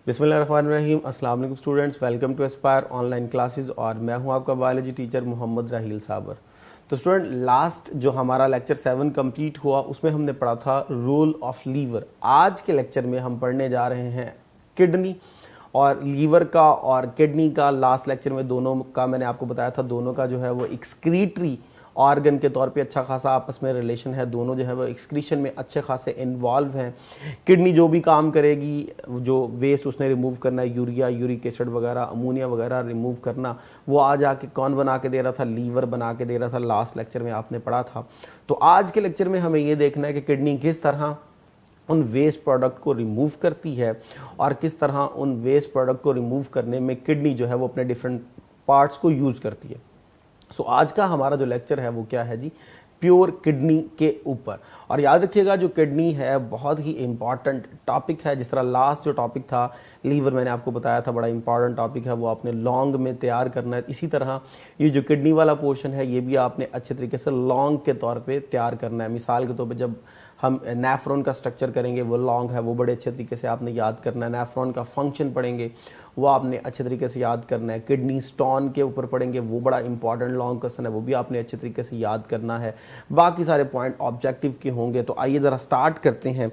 बिस्मिल्लाहिर्रहमानिर्रहीम। अस्सलाम वालेकुम students, welcome to Aspire online classes और मैं हूं आपका बायोलॉजी टीचर मोहम्मद राहील साबर। तो स्टूडेंट, लास्ट जो हमारा लेक्चर 7 कंप्लीट हुआ उसमें हमने पढ़ा था रोल ऑफ लीवर। आज के लेक्चर में हम पढ़ने जा रहे हैं किडनी और लीवर का और किडनी का। लास्ट लेक्चर में दोनों का मैंने आपको बताया था, दोनों का जो है वो एक्सक्रीटरी ऑर्गन के तौर पे अच्छा खासा आपस में रिलेशन है। दोनों जो है वो एक्सक्रीशन में अच्छे खासे इन्वॉल्व हैं। किडनी जो भी काम करेगी, जो वेस्ट उसने रिमूव करना है, यूरिया, यूरिक एसिड वगैरह, अमोनिया वगैरह रिमूव करना, वो आज आके कौन बना के दे रहा था? लीवर बना के दे रहा था। लास्ट लेक्चर में आपने पढ़ा था। तो आज के लेक्चर में हमें ये देखना है कि किडनी किस तरह उन वेस्ट प्रोडक्ट को रिमूव करती है और किस तरह उन वेस्ट प्रोडक्ट को रिमूव करने में किडनी जो है वो अपने डिफरेंट पार्ट्स को यूज़ करती है। सो आज का हमारा जो लेक्चर है वो क्या है जी? प्योर किडनी के ऊपर। और याद रखिएगा, जो किडनी है बहुत ही इंपॉर्टेंट टॉपिक है। जिस तरह लास्ट जो टॉपिक था लीवर, मैंने आपको बताया था बड़ा इंपॉर्टेंट टॉपिक है, वो आपने लॉन्ग में तैयार करना है। इसी तरह ये जो किडनी वाला पोर्शन है ये भी आपने अच्छे तरीके से लॉन्ग के तौर पे तैयार करना है। मिसाल के तौर पे जब हम नेफ्रॉन का स्ट्रक्चर करेंगे, वो लॉन्ग है, वो बड़े अच्छे तरीके से आपने याद करना है। नेफ्रॉन का फंक्शन पढ़ेंगे, वो आपने अच्छे तरीके से याद करना है। किडनी स्टोन के ऊपर पढ़ेंगे, वो बड़ा इंपॉर्टेंट लॉन्ग क्वेश्चन है, वो भी आपने अच्छे तरीके से याद करना है। बाकी सारे पॉइंट ऑब्जेक्टिव के होंगे। तो आइए ज़रा स्टार्ट करते हैं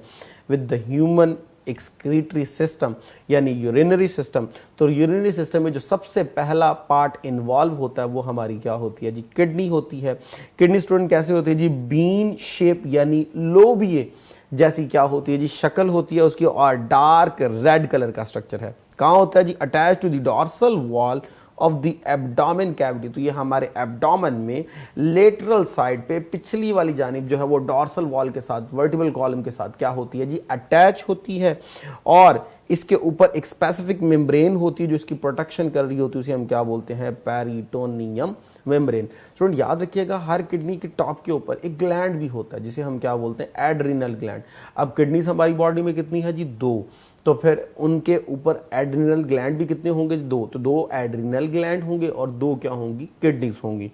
with the human excretory system यानी यूरिनरी सिस्टम। तो यूरिनरी सिस्टम में जो सबसे पहला पार्ट इन्वॉल्व होता है वो हमारी क्या होती है जी? किडनी होती है। किडनी स्टूडेंट कैसे होती है जी? बीन शेप यानी लोबिये जैसी क्या होती है जी? शक्ल होती है उसकी, और डार्क रेड कलर का स्ट्रक्चर है। कहाँ होता है जी? Attach to the dorsal wall of the abdomen cavity. तो ये हमारे एब्डोमेन में लेटरल साइड पे पिछली वाली जानिब जो है वो डॉर्सल वॉल के साथ, वर्टिब्रल कॉलम के साथ क्या होती है जी? अटैच होती है। और इसके ऊपर एक स्पेसिफिक मेम्ब्रेन होती है जो इसकी प्रोटेक्शन कर रही होती है, उसे हम क्या बोलते हैं? Peritoneum membrane. स्टूडेंट याद रखिएगा, हर किडनी के टॉप के ऊपर एक ग्लैंड भी होता है जिसे हम क्या बोलते हैं? Adrenal gland. अब किडनीज हमारी बॉडी में कितनी है जी? 2। तो फिर उनके ऊपर एड्रिनल ग्लैंड भी कितने होंगे? 2। तो 2 एड्रिनल ग्लैंड होंगे और 2 क्या होंगी? किडनीज होंगी।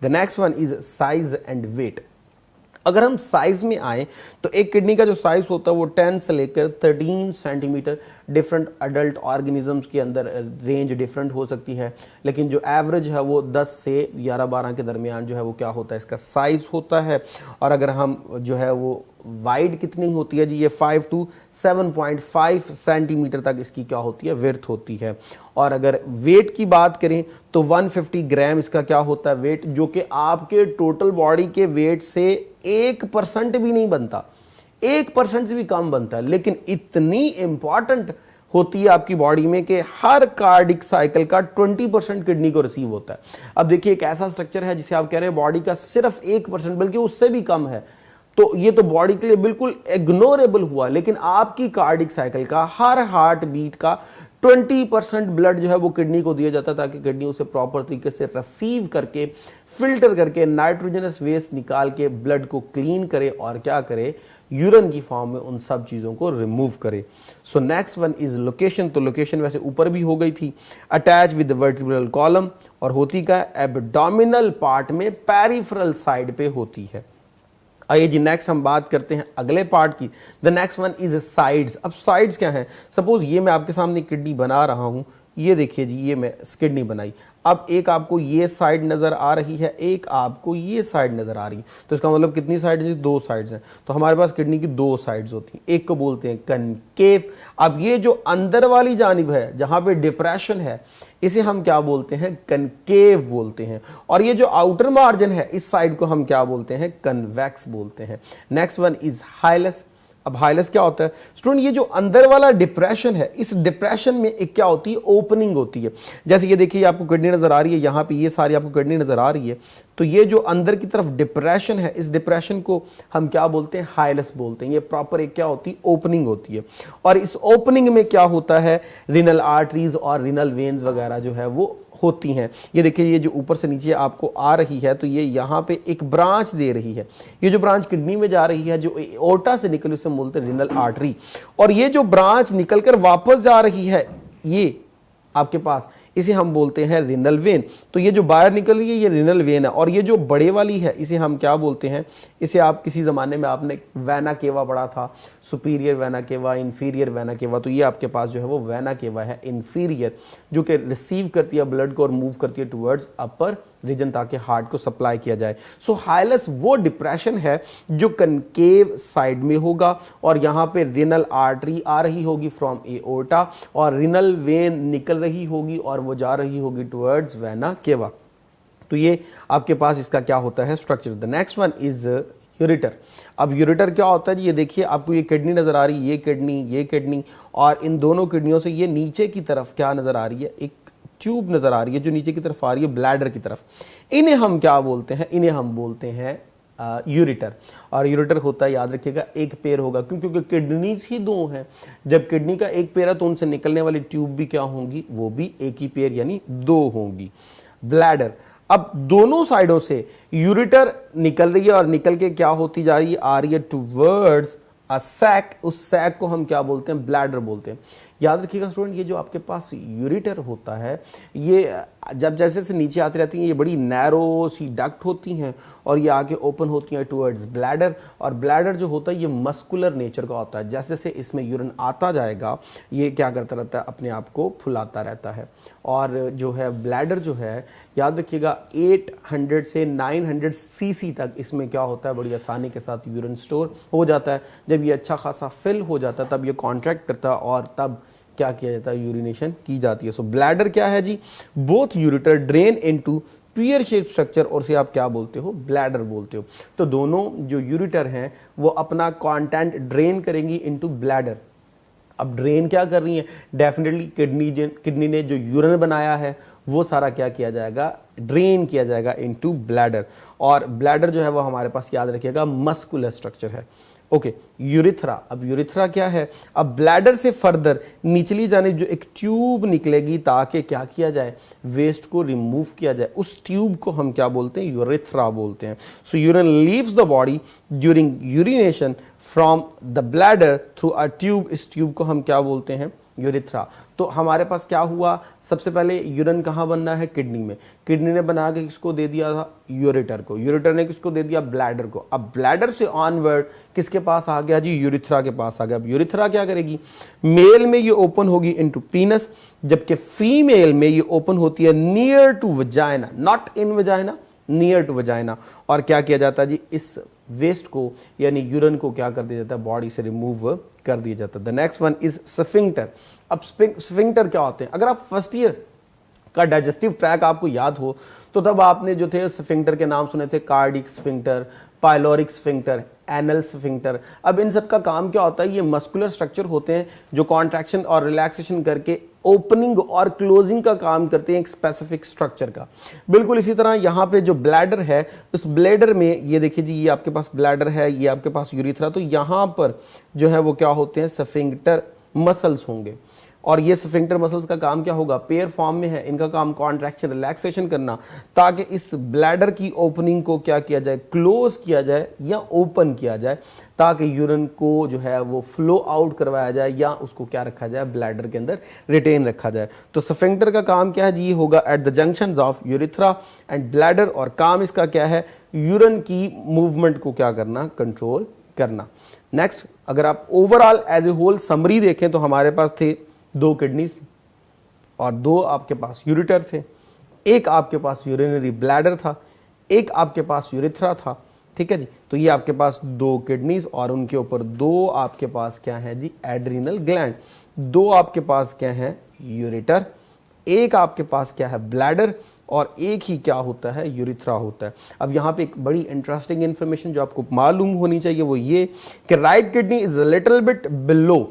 The next one is size and weight. अगर हम साइज में आए तो एक किडनी का जो साइज होता है वो 10 से लेकर 13 सेंटीमीटर। डिफरेंट अडल्ट ऑर्गेनिजम्स के अंदर रेंज डिफरेंट हो सकती है, लेकिन जो एवरेज है वो 10 से 11-12 के दरमियान जो है वो क्या होता है? इसका साइज होता है। और अगर हम जो है वो वाइड कितनी होती है जी? ये 5 to 7.5 सेंटीमीटर तक इसकी क्या होती है? विड्थ होती है। और अगर वेट की बात करें तो 150 ग्राम इसका क्या होता है? वेट, जो कि आपके टोटल बॉडी के वेट से 1% भी नहीं बनता, 1% से भी कम बनता है, लेकिन इतनी इंपॉर्टेंट होती है आपकी बॉडी में कि हर कार्डिक साइकिल का 20% किडनी को रिसीव होता है। अब देखिए, एक ऐसा स्ट्रक्चर है जिसे आप कह रहे हैं बॉडी का सिर्फ 1%, बल्कि उससे भी कम है, तो ये तो बॉडी के लिए बिल्कुल इग्नोरेबल हुआ। लेकिन आपकी कार्डिक साइकिल का, हर हार्ट बीट का 20% ब्लड जो है वो किडनी को दिया जाता है, ताकि किडनी उसे प्रॉपर तरीके से रिसीव करके, फिल्टर करके, नाइट्रोजनस वेस्ट निकाल के ब्लड को क्लीन करे और क्या करे? यूरिन की फॉर्म में उन सब चीज़ों को रिमूव करे। So next one is location. तो लोकेशन वैसे ऊपर भी हो गई थी, अटैच विद वर्टिब्रल कॉलम, और होती का एब्डोमिनल पार्ट में पेरिफेरल साइड पे होती है। आइए जी, नेक्स्ट हम बात करते हैं अगले पार्ट की। The next one is sides. अब साइड्स क्या है? सपोज ये मैं आपके सामने किडनी बना रहा हूं, ये देखिए जी, ये मैं किडनी बनाई। अब एक आपको ये साइड नजर आ रही है, एक आपको ये साइड नजर आ रही है। तो इसका मतलब कितनी साइड है? 2 साइड्स हैं। तो हमारे पास किडनी की 2 साइड्स होती हैं। एक को बोलते हैं कनकेव। अब ये जो अंदर वाली जानिब है जहां पे डिप्रेशन है, इसे हम क्या बोलते हैं? कनकेव बोलते हैं। और ये जो आउटर मार्जिन है, इस साइड को हम क्या बोलते हैं? कन्वेक्स बोलते हैं। Next one is hilus. अब हाइलस क्या होता है? स्टूडेंट, ये जो अंदर वाला डिप्रेशन है, इस डिप्रेशन में एक क्या होती है? ओपनिंग होती है। जैसे ये देखिए, आपको किडनी नजर आ रही है, यहाँ पे ये सारी आपको किडनी नजर आ रही है। तो ये जो अंदर की तरफ डिप्रेशन है, इस डिप्रेशन को हम क्या बोलते हैं? हाइलस बोलते हैं। ये प्रॉपर एक क्या होती है? ओपनिंग होती है। और इस ओपनिंग में क्या होता है? रिनल आर्टरीज और रिनल वेन्स वगैरह जो है वो होती हैं। ये देखिए, ये जो ऊपर से नीचे आपको आ रही है, तो ये यहाँ पे एक ब्रांच दे रही है। ये जो ब्रांच किडनी में जा रही है, जो एओर्टा से निकली, उसे बोलते हैं रिनल आर्टरी। और ये जो ब्रांच निकलकर वापस जा रही है, ये आपके पास, इसे हम बोलते हैं रिनल वेन। तो ये जो बाहर निकल रही है ये रिनल वेन है, और ये जो बड़े वाली है इसे हम क्या बोलते हैं, इसे आप किसी ज़माने में आपने वेना केवा पढ़ा था, superior vena cava, inferior vena cava. तो ये आपके पास जो है वो वेना केवा है इंफीरियर, जो कि रिसीव करती है ब्लड को और मूव करती है टुवर्ड्स अपर रीजन ताकि हार्ट को सप्लाई किया जाए। सो हाइलस वो डिप्रेशन है जो कनकेव साइड में होगा, और यहाँ पे रिनल आर्टरी आ रही होगी फ्रॉम एओर्टा, और रिनल वेन निकल रही होगी और वो जा रही होगी टुवर्ड्स वेना केवा। तो ये आपके पास इसका क्या होता है structure. The next one is ureter. अब यूरेटर क्या होता है, ये देखिए आपको ये किडनी नजर आ रही है, ये किडनी, और इन दोनों किडनियों से ये नीचे की तरफ क्या नजर आ रही है, एक ट्यूब नजर आ रही है जो नीचे की तरफ आ रही है ब्लैडर की तरफ। इन्हें हम क्या बोलते हैं, इन्हें हम बोलते हैं यूरेटर। और यूरेटर होता है, याद रखिएगा, एक पेयर होगा, क्योंकि किडनीज ही दो हैं। जब किडनी का एक पेयर है तो उनसे निकलने वाली ट्यूब भी क्या होंगी, वो भी एक ही पेयर यानी दो होंगी। ब्लैडर, अब दोनों साइडों से यूरेटर निकल रही है और निकल के क्या होती जा रही है, आ रही है टुवर्ड्स अ सैक। उस सैक को हम क्या बोलते हैं, ब्लैडर बोलते हैं। याद रखिएगा स्टूडेंट, ये जो आपके पास यूरेटर होता है, ये जब जैसे से नीचे आती रहती हैं ये बड़ी नैरो सी डक्ट होती हैं और ये आके ओपन होती हैं टुवर्ड्स ब्लैडर। और ब्लैडर जो होता है ये मस्कुलर नेचर का होता है, जैसे जैसे इसमें यूरिन आता जाएगा ये क्या करता रहता है, अपने आप को फुलाता रहता है। और जो है ब्लैडर जो है, याद रखिएगा 800 से 900 सीसी तक इसमें क्या होता है, बड़ी आसानी के साथ यूरिन स्टोर हो जाता है। जब ये अच्छा खासा फिल हो जाता है तब ये कॉन्ट्रैक्ट करता है और तब क्या किया जाता है, यूरिनेशन की जाती है। सो ब्लैडर क्या है जी, both ureter drain into pear shape structure, और से आप क्या बोलते हो, ब्लैडर बोलते हो। तो दोनों जो यूरेटर हैं वो अपना कंटेंट ड्रेन करेंगी इनटू ब्लैडर। अब ड्रेन क्या कर रही है, डेफिनेटली किडनी ने जो यूरिन बनाया है वो सारा क्या किया जाएगा, ड्रेन किया जाएगा इनटू ब्लैडर। और ब्लैडर जो है वो हमारे पास याद रखिएगा मस्कुलर स्ट्रक्चर है। Okay, urethra. अब यूरिथ्रा क्या है, अब ब्लैडर से फर्दर निचली जानिब जो एक ट्यूब निकलेगी ताकि क्या किया जाए, वेस्ट को रिमूव किया जाए। उस ट्यूब को हम क्या बोलते हैं, यूरिथ्रा बोलते हैं। So urine leaves the body during urination from the bladder through a tube. इस ट्यूब को हम क्या बोलते हैं, यूरिथ्रा। तो हमारे पास क्या हुआ, सबसे पहले यूरिन कहाँ बनना है, किडनी में। किडनी ने बना के किसको दे दिया था, यूरेटर को। यूरेटर ने किसको दे दिया, ब्लैडर को। अब ब्लैडर से ऑनवर्ड किसके पास आ गया जी, यूरिथ्रा के पास आ गया। अब यूरिथ्रा क्या करेगी, मेल में ये ओपन होगी इनटू पीनस, जबकि फीमेल में ये ओपन होती है near to vagina, not in vagina, near to vagina. और क्या किया जाता है जी, इस वेस्ट को यानी यूरिन को क्या कर दिया जाता है, बॉडी से रिमूव कर दिया जाता है। The next one is sphincter. अब स्फिंक्टर क्या होते हैं, अगर आप फर्स्ट ईयर का डाइजेस्टिव ट्रैक आपको याद हो तो तब आपने जो थे स्फिंक्टर के नाम सुने थे, cardiac sphincter, pyloric sphincter, anal sphincter. अब इन सब का काम क्या होता है, ये मस्कुलर स्ट्रक्चर होते हैं जो कॉन्ट्रैक्शन और रिलैक्सेशन करके ओपनिंग और क्लोजिंग का काम करते हैं एक स्पेसिफिक स्ट्रक्चर का। बिल्कुल इसी तरह यहाँ पे जो ब्लैडर है, उस ब्लैडर में ये देखिए जी, ये आपके पास ब्लैडर है, ये आपके पास यूरिथ्रा। तो यहाँ पर जो है वो क्या होते हैं, स्फिंक्टर मसल्स होंगे। और ये स्फिंक्टर मसल्स का काम क्या होगा, पेयर फॉर्म में है, इनका काम कॉन्ट्रैक्शन रिलैक्सेशन करना ताकि इस ब्लैडर की ओपनिंग को क्या किया जाए, क्लोज किया जाए या ओपन किया जाए, ताकि यूरिन को जो है वो फ्लो आउट करवाया जाए या उसको क्या रखा जाए, ब्लैडर के अंदर रिटेन रखा जाए। तो स्फिंक्टर का काम क्या है जी, ये होगा at the junctions of urethra and bladder, और काम इसका क्या है, यूरिन की मूवमेंट को क्या करना, कंट्रोल करना। नेक्स्ट, अगर आप overall as a whole summary देखें तो हमारे पास थे 2 किडनीज और 2 आपके पास यूरेटर थे, एक आपके पास यूरिनरी ब्लैडर था, एक आपके पास यूरिथ्रा था। ठीक है जी, तो ये आपके पास 2 किडनीज और उनके ऊपर 2 आपके पास क्या है जी, एड्रिनल ग्लैंड। 2 आपके पास क्या है, यूरेटर, एक आपके पास क्या है, ब्लैडर, और एक ही क्या होता है, यूरिथ्रा होता है। अब यहाँ पे एक बड़ी इंटरेस्टिंग इंफॉर्मेशन जो आपको मालूम होनी चाहिए वो ये कि right kidney is a little bit below.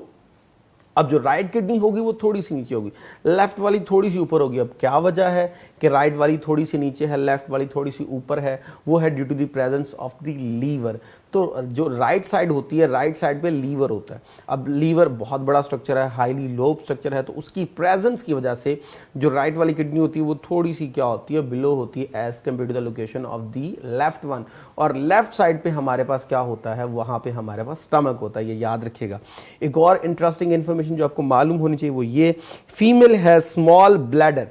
अब जो राइट किडनी होगी वो थोड़ी सी नीचे होगी, लेफ्ट वाली थोड़ी सी ऊपर होगी। अब क्या वजह है कि राइट वाली थोड़ी सी नीचे है, लेफ्ट वाली थोड़ी सी ऊपर है, वो है due to the presence of the liver. तो जो राइट साइड होती है, राइट साइड पे लीवर होता है। अब लीवर बहुत बड़ा स्ट्रक्चर है, हाईली लोब स्ट्रक्चर है, तो उसकी प्रेजेंस की वजह से जो राइट वाली किडनी होती है वो थोड़ी सी क्या होती है, बिलो होती है as compare to the location of the left one. और लेफ्ट साइड पे हमारे पास क्या होता है, वहां पे हमारे पास स्टमक होता है, ये याद रखिएगा। एक और इंटरेस्टिंग इंफॉर्मेशन जो आपको मालूम होनी चाहिए वो ये, फीमेल है स्मॉल ब्लैडर,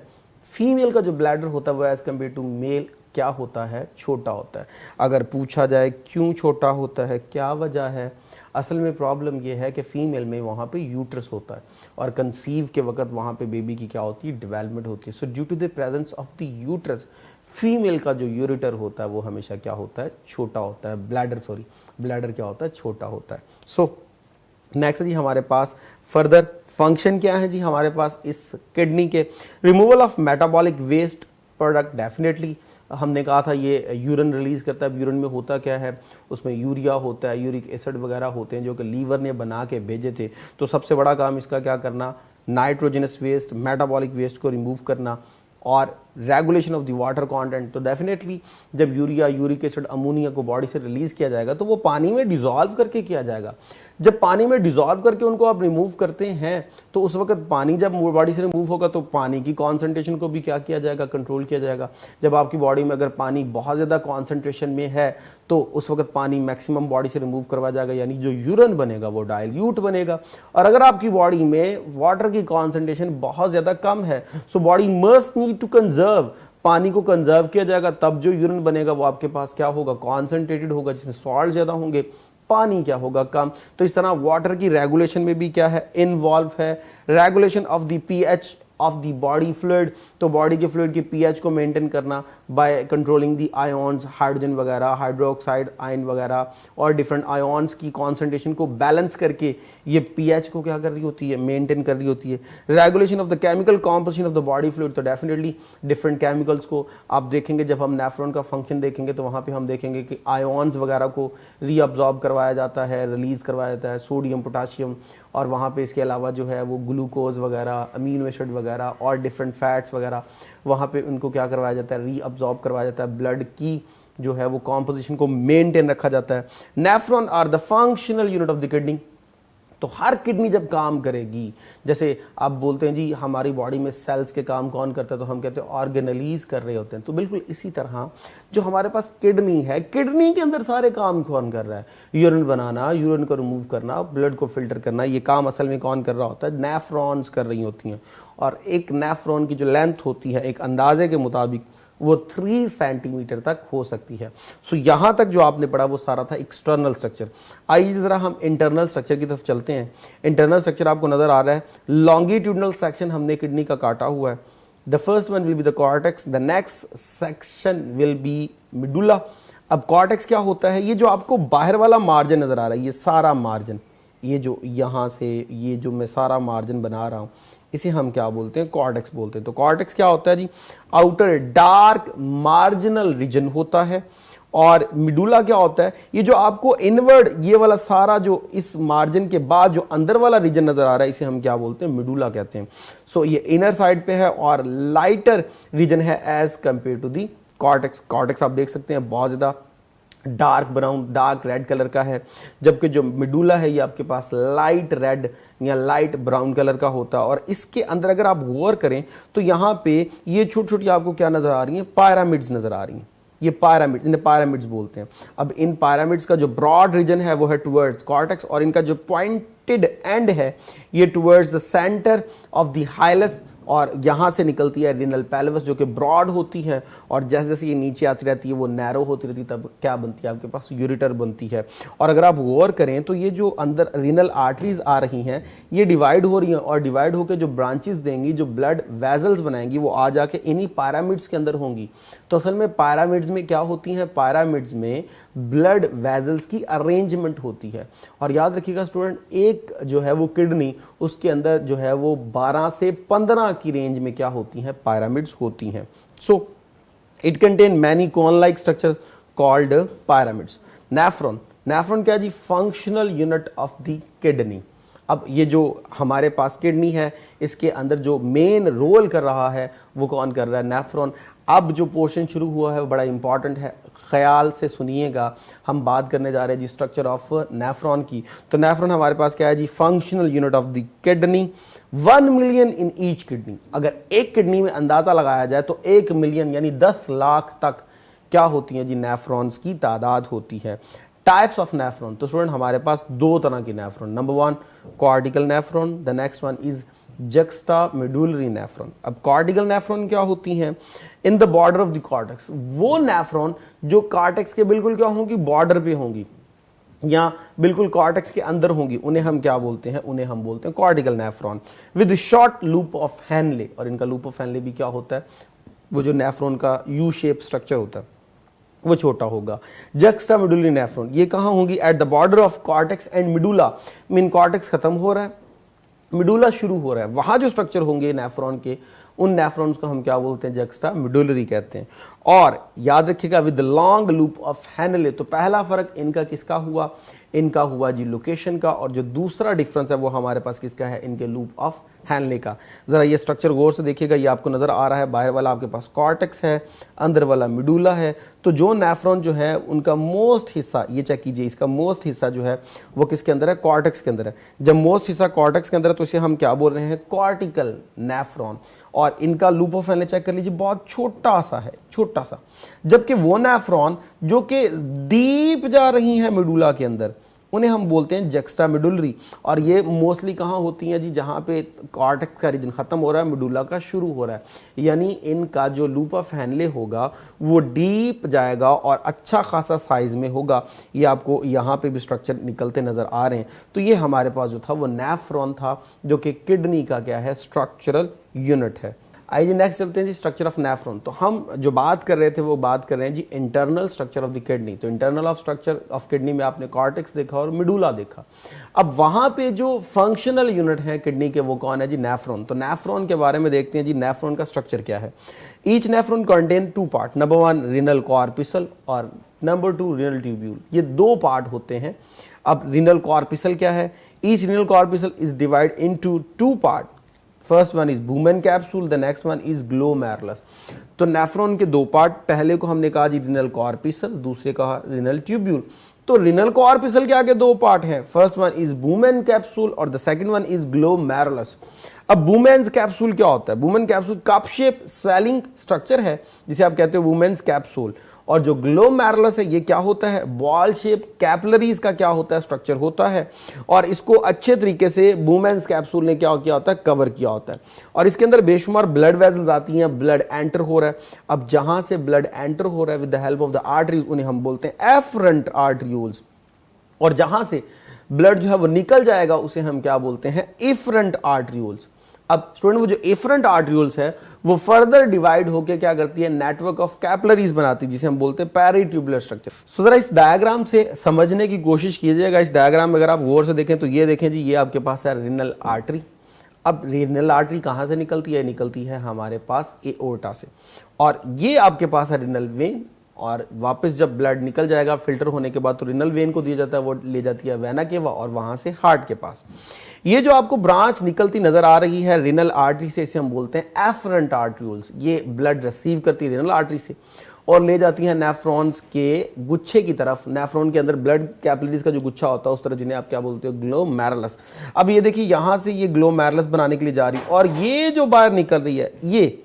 फीमेल का जो ब्लैडर होता है वो एज कम्पेयर टू मेल क्या होता है, छोटा होता है। अगर पूछा जाए क्यों छोटा होता है, क्या वजह है, असल में प्रॉब्लम ये है कि फीमेल में वहाँ पे यूट्रस होता है और कंसीव के वक्त वहाँ पे बेबी की क्या होती है, डेवलपमेंट होती है। So due to the presence of the uterus, female का जो यूरेटर होता है वो हमेशा क्या होता है, छोटा होता है। ब्लैडर क्या होता है, छोटा होता है। सो नेक्स्ट जी हमारे पास फर्दर फंक्शन क्या है जी हमारे पास इस किडनी के, removal of metabolic waste product. Definitely हमने कहा था ये यूरिन रिलीज करता है। यूरिन में होता क्या है, उसमें यूरिया होता है, यूरिक एसिड वगैरह होते हैं जो कि लीवर ने बना के भेजे थे। तो सबसे बड़ा काम इसका क्या करना, नाइट्रोजनस वेस्ट, मेटाबॉलिक वेस्ट को रिमूव करना और regulation of the water content. तो डेफिनेटली जब यूरिया, यूरिक एसिड, अमोनिया को बॉडी से रिलीज किया जाएगा तो वो पानी में डिसॉल्व करके किया जाएगा। जब पानी में डिसॉल्व करके उनको आप रिमूव करते हैं तो उस वक्त पानी जब बॉडी से रिमूव होगा तो पानी की कॉन्सेंट्रेशन को भी क्या किया जाएगा, कंट्रोल किया जाएगा। जब आपकी बॉडी में अगर पानी बहुत ज़्यादा कॉन्सेंट्रेशन में है तो उस वक्त पानी मैक्सिमम बॉडी से रिमूव करवा जाएगा, यानी जो यूरिन बनेगा वो डाइल्यूट बनेगा। और अगर आपकी बॉडी में वाटर की कॉन्सेंट्रेशन बहुत ज़्यादा कम है, so body must need to conserve, पानी को कंजर्व किया जाएगा, तब जो यूरिन बनेगा वो आपके पास क्या होगा, कॉन्सेंट्रेटेड होगा, जिसमें सॉल्ट ज्यादा होंगे, पानी क्या होगा, कम। तो इस तरह वाटर की रेगुलेशन में भी क्या है, इन्वॉल्व है। Regulation of the pH of the body fluid, तो बॉडी के फ्लूइड की पीएच को मेंटेन करना by controlling the ions, hydrogen वगैरह, हाइड्रोक्साइड आयन वगैरह और डिफरेंट आयोन्स की कॉन्सेंट्रेशन को बैलेंस करके ये पीएच को क्या कर रही होती है, मेंटेन कर रही होती है। Regulation of the chemical composition of the body fluid, तो डेफिनेटली डिफरेंट केमिकल्स को आप देखेंगे, जब हम नेफ्रॉन का फंक्शन देखेंगे तो वहाँ पे हम देखेंगे कि आयोन्स वगैरह को रीअब्जॉर्ब करवाया जाता है, रिलीज करवाया जाता है, सोडियम, पोटाशियम, और वहाँ पे इसके अलावा जो है वो ग्लूकोज वगैरह, अमीनो एसिड वगैरह और डिफरेंट फैट्स वगैरह वहाँ पे उनको क्या करवाया जाता है, रीअब्जॉर्ब करवाया जाता है। ब्लड की जो है वो कॉम्पोजिशन को मेंटेन रखा जाता है। Nephron are the functional unit of the kidney, तो हर किडनी जब काम करेगी, जैसे आप बोलते हैं जी हमारी बॉडी में सेल्स के काम कौन करता है, तो हम कहते हैं ऑर्गेनलीज कर रहे होते हैं। तो बिल्कुल इसी तरह जो हमारे पास किडनी है, किडनी के अंदर सारे काम कौन कर रहा है, यूरिन बनाना, यूरिन को रिमूव करना, ब्लड को फिल्टर करना, ये काम असल में कौन कर रहा होता है, नेफ्रॉन्स कर रही होती हैं। और एक नेफ्रॉन की जो लेंथ होती है एक अंदाजे के मुताबिक वो 3 सेंटीमीटर तक हो सकती है। सो यहां तक जो आपने पढ़ा वो सारा था एक्सटर्नल स्ट्रक्चर। आइए जरा हम इंटरनल स्ट्रक्चर की तरफ चलते हैं। इंटरनल स्ट्रक्चर आपको नजर आ रहा है, लॉन्गिट्यूडनल सेक्शन हमने किडनी का काटा हुआ है। The first one will be the cortex, the next section will be medulla. अब कॉर्टेक्स क्या होता है, ये जो आपको बाहर वाला मार्जिन नजर आ रहा है, ये सारा मार्जिन, ये जो यहां से ये जो मैं सारा मार्जिन बना रहा हूं, इसे हम क्या बोलते हैं, कॉर्टेक्स बोलते हैं। तो कॉर्टेक्स क्या होता है जी, आउटर डार्क मार्जिनल रीजन होता है। और मिडुला क्या होता है, ये जो आपको इनवर्ड ये वाला सारा जो इस मार्जिन के बाद जो अंदर वाला रीजन नजर आ रहा है, इसे हम क्या बोलते हैं, मिडुला कहते हैं। सो ये इनर साइड पे है और लाइटर रीजन है as compare to the cortex. Cortex आप देख सकते हैं बहुत ज्यादा dark brown, dark red colour का है, जबकि जो मिडुला है ये आपके पास लाइट रेड या लाइट ब्राउन कलर का होता है। और इसके अंदर अगर आप गौर करें तो यहाँ पे ये छोटी छोटी आपको क्या नजर आ रही है, पायरामिड्स नजर आ रही हैं। ये पायरामिड्स, इन्हें पायरामिड्स बोलते हैं। अब इन पायरामिड्स का जो ब्रॉड रीजन है वो है टुवर्ड्स कॉर्टेक्स, और इनका जो पॉइंटेड एंड है ये towards the centre of the hilus, और यहां से निकलती है रिनल पेल्विस जो कि ब्रॉड होती है, और जैसे जैसे ये नीचे आती रहती है वो नैरो होती रहती है, तब क्या बनती है आपके पास, यूरेटर बनती है। और अगर आप गौर करें तो ये जो अंदर रिनल आर्टरीज आ रही हैं ये डिवाइड हो रही हैं, और डिवाइड होकर जो ब्रांचेस देंगी, जो ब्लड वेजल्स बनाएंगी, वो आ जाके इन्हीं पायरामिड्स के अंदर होंगी। तो असल में पायरामिड्स में क्या होती हैं, पायरामिड्स में ब्लड वेजल्स की अरेंजमेंट होती है। और याद रखिएगा स्टूडेंट, एक जो है वो किडनी, उसके अंदर जो है वो 12 से 15 की रेंज में क्या होती हैं, पायरामिड्स होती हैं। So it contain many cone like structure called pyramids. Nephron, nephron क्या जी, functional unit of the kidney. अब ये जो हमारे पास किडनी है इसके अंदर जो मेन रोल कर रहा है वो कौन कर रहा है, नेफ्रॉन। अब जो पोर्शन शुरू हुआ है वो बड़ा इंपॉर्टेंट है, ख्याल से सुनिएगा। हम बात करने जा रहे हैं जी स्ट्रक्चर ऑफ नेफ्रॉन की। तो नेफ्रॉन हमारे पास क्या है जी, functional unit of the kidney. 1 million in each kidney, अगर एक किडनी में अंदाजा लगाया जाए तो 1 मिलियन यानी 10 लाख तक क्या होती है जी, नेफ्रॉन्स की तादाद होती है। टाइप्स ऑफ नेफ्रॉन, तो स्टूडेंट हमारे पास 2 तरह की nephron, number 1 cortical nephron, the next one is juxta medullary nephron. अब कॉर्टिकल नेफ्रॉन क्या होती हैं? In the border of the cortex, वो नेफ्रॉन जो कॉर्टेक्स के बिल्कुल क्या होंगी, बॉर्डर पे होंगी या बिल्कुल कॉर्टेक्स के अंदर होंगी, उन्हें हम क्या बोलते हैं? उन्हें हम बोलते हैं cortical nephron with short loop of Henle. और इनका लूप ऑफ हैनले भी क्या होता है? वो जो नेफ्रॉन का यू शेप स्ट्रक्चर होता है वो छोटा होगा। जक्स्टा मेडुलरी नेफ्रॉन ये कहाँ होंगी? At the border of cortex and medulla. Mean cortex खत्म हो रहा है, मिडुला शुरू हो रहा है, वहां जो स्ट्रक्चर होंगे नेफ्रॉन के, उन नेफ्रॉन्स को हम क्या बोलते हैं? जक्स्टा मेडुलरी कहते हैं। और याद रखिएगा with long loop of Henle. तो पहला फर्क इनका किसका हुआ? इनका हुआ जी लोकेशन का। और जो दूसरा डिफरेंस है वो हमारे पास किसका है? इनके लूप ऑफ हैनले का। जरा ये स्ट्रक्चर गौर से देखिएगा, ये आपको नजर आ रहा है, बाहर वाला आपके पास कॉर्टेक्स है, अंदर वाला मिडुला है। तो जो नेफ्रॉन जो है उनका मोस्ट हिस्सा, ये चेक कीजिए, इसका मोस्ट हिस्सा जो है वो किसके अंदर है? कॉर्टेक्स के अंदर है। जब मोस्ट हिस्सा कॉर्टेक्स के अंदर है तो इसे हम क्या बोल रहे हैं? Cortical nephron. और इनका लूप ऑफ हैनले चेक कर लीजिए, बहुत छोटा सा है, छोटा सा। जबकि वो नेफ्रॉन जो कि डीप जा रही हैं मिडुला के अंदर, उन्हें हम बोलते हैं जक्स्टा मेडुलरी। और ये मोस्टली कहाँ होती हैं जी? जहाँ पे कॉर्टेक्स का रीजन खत्म हो रहा है, मेडुला का शुरू हो रहा है। यानी इनका जो लूप ऑफ हैनले होगा वो डीप जाएगा और अच्छा खासा साइज में होगा। ये आपको यहाँ पे भी स्ट्रक्चर निकलते नजर आ रहे हैं। तो ये हमारे पास जो था वो नेफ्रॉन था, जो कि किडनी का क्या है? स्ट्रक्चरल यूनिट है। आइए नेक्स्ट चलते हैं जी, स्ट्रक्चर ऑफ नेफ्रॉन। तो हम जो बात कर रहे थे वो बात कर रहे हैं जी internal structure of the kidney. तो internal of structure of kidney में आपने कॉर्टेक्स देखा और मिडुला देखा। अब वहां पे जो फंक्शनल यूनिट है किडनी के वो कौन है जी? नेफ्रॉन। तो नेफ्रॉन के बारे में देखते हैं जी, नेफ्रॉन का स्ट्रक्चर क्या है। Each nephron contain two part, number 1 renal corpuscle और नंबर 2 रीनल ट्यूब्यूल। ये दो पार्ट होते हैं। अब रीनल कॉर्पिसल क्या है? Each renal corpuscle is divide into two part. First one is Bowman capsule, the next one is glomerulus. तो nephron के दो पार्ट, पहले को हमने कहा जी रीनल कॉर्पिसल, दूसरे कहा रीनल ट्यूब्यूल। तो रीनल कॉर्पिसल के आगे दो पार्ट हैं, first one is Bowman capsule और the second one is glomerulus. अब वुमेन्स कैप्सूल क्या होता है? Bowman capsule cup shape swelling structure है जिसे आप कहते हो वुमेन्स कैप्सूल। और जो ग्लोमेरुलस है ये क्या होता है? बॉल शेप कैपिलरीज का क्या होता है? स्ट्रक्चर होता है। और इसको अच्छे तरीके से वुमेन्स कैप्सूल ने क्या किया होता है? कवर किया होता है। और इसके अंदर बेशुमार ब्लड वेसल्स आती हैं, ब्लड एंटर हो रहा है। अब जहां से ब्लड एंटर हो रहा है with the help of the arteries, उन्हें हम बोलते हैं एफरेंट आर्टरियोल्स। और जहां से ब्लड जो है वो निकल जाएगा उसे हम क्या बोलते हैं? Efferent arterioles. अब स्टूडेंट वो जो एफरेंट आर्टरियोल्स है वो फर्दर डिवाइड होकर क्या करती है? नेटवर्क ऑफ कैपिलरीज बनाती है जिसे हम बोलते हैं पेरिट्यूबुलर स्ट्रक्चर। सो जरा इस डायग्राम से समझने की कोशिश कीजिएगा। इस डायग्राम में अगर आप गौर से देखें तो ये देखें जी, ये आपके पास है रीनल आर्टरी। अब रीनल आर्टरी कहां से निकलती है? निकलती है हमारे पास एओर्टा से। और ये आपके पास है रीनल वेन। और वापस जब ब्लड निकल जाएगा फिल्टर होने के बाद तो रीनल वेन को दिया जाता है, वो ले जाती है वेना केवा और वहां से हार्ट के पास। ये जो आपको ब्रांच निकलती नजर आ रही है रीनल आर्टरी से, इसे हम बोलते हैं एफरेंट आर्टरियोल्स। ये ब्लड रिसीव करती है रीनल आर्टरी से और ले जाती है नेफ्रॉन्स के गुच्छे की तरफ। नेफ्रॉन के अंदर ब्लड कैपिलरीज का जो गुच्छा होता है उस तरह, जिन्हें आप क्या बोलते हो? ग्लोमेरुलस। अब ये देखिए यहां से ये ग्लोमेरुलस बनाने के लिए जा रही है और ये जो बाहर निकल रही है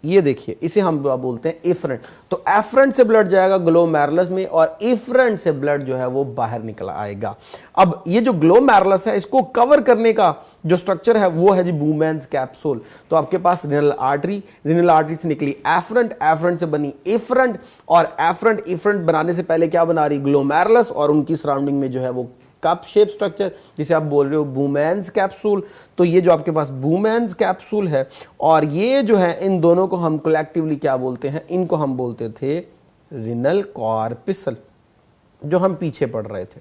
ये देखिए, इसे हम बोलते हैं एफरेंट। तो एफरेंट से ब्लड जाएगा ग्लोमेरुलस में और एफरेंट से ब्लड जो है वो बाहर निकल आएगा। अब ये जो ग्लोमेरुलस है इसको कवर करने का जो स्ट्रक्चर है वो है जी वुमेन्स कैप्सूल। तो आपके पास रीनल आर्टरी से निकली एफरेंट, एफरेंट से बनी एफरेंट और एफरेंट बनाने से पहले क्या बना रही? ग्लोमेरुलस। और उनकी सराउंडिंग में जो है वो कप शेप स्ट्रक्चर जिसे आप बोल रहे हो वुमेन्स कैप्सूल। तो ये जो आपके पास वुमेन्स कैप्सूल है और ये जो है, इन दोनों को हम कलेक्टिवली क्या बोलते हैं? इनको हम बोलते थे रीनल कॉर्पिसल, जो हम पीछे पढ़ रहे थे।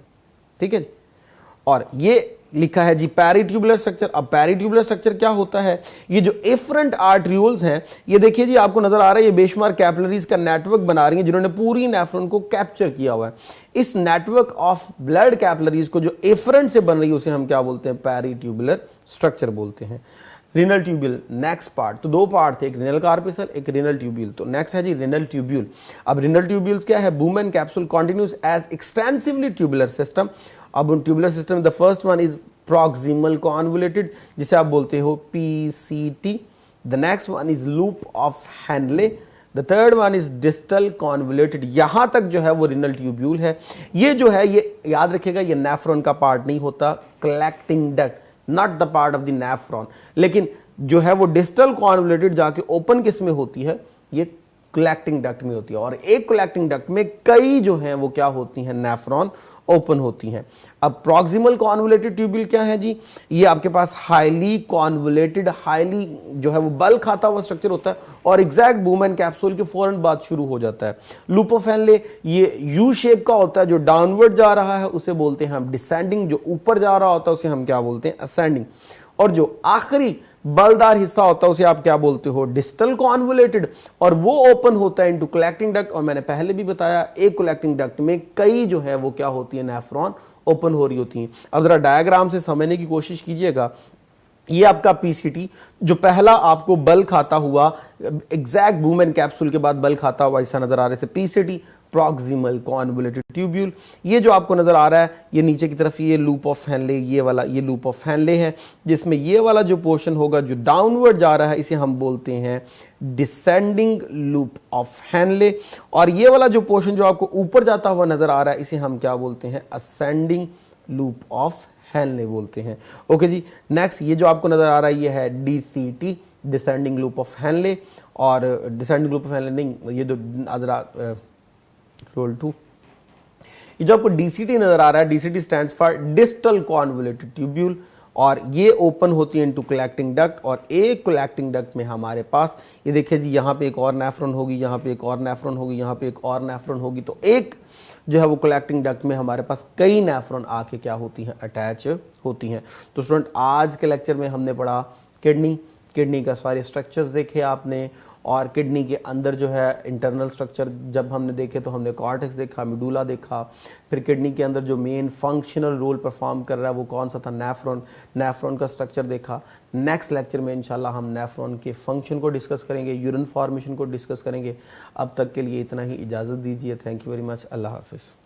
ठीक है जी। और ये लिखा है जी पेरिट्यूबुलर स्ट्रक्चर। अब पेरिट्यूबुलर स्ट्रक्चर क्या होता है? ये जो एफरेंट आर्टरियोल्स हैं, ये देखिए जी आपको नजर आ रहा है, ये बेशुमार कैपिलरीज का नेटवर्क बना रही है जिन्होंने पूरी नेफ्रॉन को कैप्चर किया हुआ है। इस नेटवर्क ऑफ ब्लड कैपिलरीज को जो एफरेंट से बन रही है उसे हम क्या बोलते हैं? पेरिट्यूबुलर स्ट्रक्चर बोलते हैं। Renal tubule next part. तो दो पार्ट थे, एक रीनल कार्पिसल, एक रीनल ट्यूब्यूल। तो नेक्स्ट है जी रीनल ट्यूब्यूल। अब रीनल ट्यूब्यूल्स क्या है? Bowman capsule continues as extensively tubular system. अब उन tubular system the first one is proximal convoluted जिसे आप बोलते हो PCT. The next one is loop of Henle. The third one is distal convoluted. यहां तक जो है वो रीनल ट्यूब्यूल है। ये जो है ये याद रखिएगा, ये नेफ्रॉन का पार्ट नहीं होता, collecting duct. Not the part of the nephron. लेकिन जो है वो डिस्टल कॉन्वोल्यूटेड जाके ओपन किस में होती है, ये कलेक्टिंग डक्ट में होती है। और एक कलेक्टिंग डक्ट में कई जो हैं वो क्या होती हैं, नेफ्रॉन ओपन होती हैं। अब प्रॉक्सिमल कॉन्वोलेटेड ट्यूब्यूल क्या है जी, ये आपके पास हाईली कॉन्वोलेटेड, हाईली जो है वो बल खाता हुआ स्ट्रक्चर होता है और एग्जैक्ट बूमेन कैप्सूल के फौरन बाद शुरू हो जाता है। लूप ऑफ हेनले ये यू शेप का होता है, जो डाउनवर्ड जा रहा है उसे बोलते हैं हम डिसेंडिंग, जो ऊपर जा रहा होता है उसे हम क्या बोलते हैं, असेंडिंग। और जो आखिरी बलदार हिस्सा होता है उसे आप क्या बोलते हो, डिस्टल कॉन्वोलेटेड, और वो ओपन होता है इनटू कलेक्टिंग डक्ट। और मैंने पहले भी बताया एक कलेक्टिंग डक्ट में कई जो है वो क्या होती है, नेफ्रॉन ओपन हो रही होती हैं। अब जरा डायग्राम से समझने की कोशिश कीजिएगा। ये आपका पीसीटी जो पहला आपको बल खाता हुआ एग्जैक्ट बूमेन कैप्सूल के बाद बल खाता हुआ ऐसा नजर आ रहा है, पीसीटी प्रॉक्सिमल कॉन्वोलेटेड ट्यूब्यूल। ये जो आपको नजर आ रहा है ये नीचे की तरफ ये लूप ऑफ हेनले, ये वाला ये लूप ऑफ हेनले है, जिसमें ये वाला जो पोर्शन होगा जो डाउनवर्ड जा रहा है इसे हम बोलते हैं डिसेंडिंग लूप ऑफ हेनले। और ये वाला जो पोर्शन जो आपको ऊपर जाता हुआ नजर आ रहा है इसे हम क्या बोलते हैं, असेंडिंग लूप ऑफ हेनले बोलते हैं। ओके जी, नेक्स्ट ये जो आपको नजर आ रहा है ये है DCT, descending loop of Henle. और डिसेंडिंग लूप ऑफ हेनले नहीं, ये जो नजर रोल 2, ये जो आपको डीसीटी नजर आ रहा है, DCT stands for distal convoluted tubule, और ये ओपन होती है इनटू कलेक्टिंग डक्ट। और एक कलेक्टिंग डक्ट में हमारे पास ये देखिए जी, यहाँ पे एक और नेफ्रॉन होगी, यहाँ पे एक और नेफ्रॉन होगी, यहाँ पे एक और नेफ्रॉन होगी। तो एक जो है वो कलेक्टिंग डक्ट में हमारे पास कई नेफ्रॉन आके क्या होती हैं, अटैच होती हैं। तो स्टूडेंट आज के लेक्चर में हमने पढ़ा किडनी का सारे स्ट्रक्चर्स देखे आपने, और किडनी के अंदर जो है इंटरनल स्ट्रक्चर जब हमने देखे तो हमने कॉर्टेक्स देखा, मिडुला देखा। फिर किडनी के अंदर जो मेन फंक्शनल रोल परफॉर्म कर रहा है वो कौन सा था, नेफ्रॉन का स्ट्रक्चर देखा। नेक्स्ट लेक्चर में इंशाल्लाह हम नेफ्रॉन के फंक्शन को डिस्कस करेंगे, यूरिन फॉर्मेशन को डिस्कस करेंगे। अब तक के लिए इतना ही, इजाज़त दीजिए। थैंक यू वेरी मच, अल्लाह हाफिज़।